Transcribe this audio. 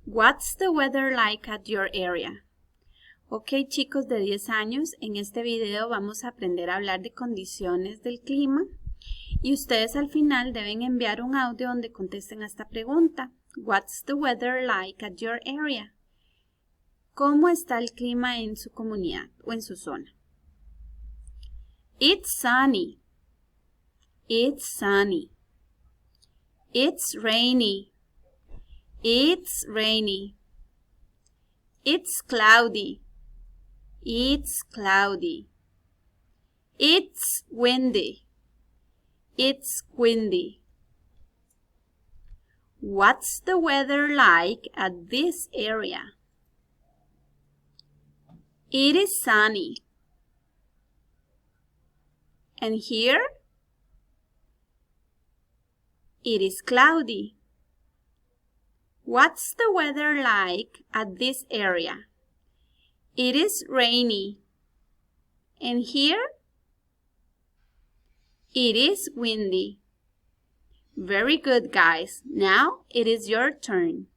What's the weather like at your area? Ok, chicos de 10 años, en este video vamos a aprender a hablar de condiciones del clima y ustedes al final deben enviar un audio donde contesten a esta pregunta. What's the weather like at your area? ¿Cómo está el clima en su comunidad o en su zona? It's sunny. It's sunny. It's rainy. It's rainy. It's cloudy. It's cloudy. It's windy. It's windy. What's the weather like at this area? It is sunny. And here? It is cloudy. What's the weather like at this area? It is rainy. And here? It is windy. Very good, guys. Now it is your turn.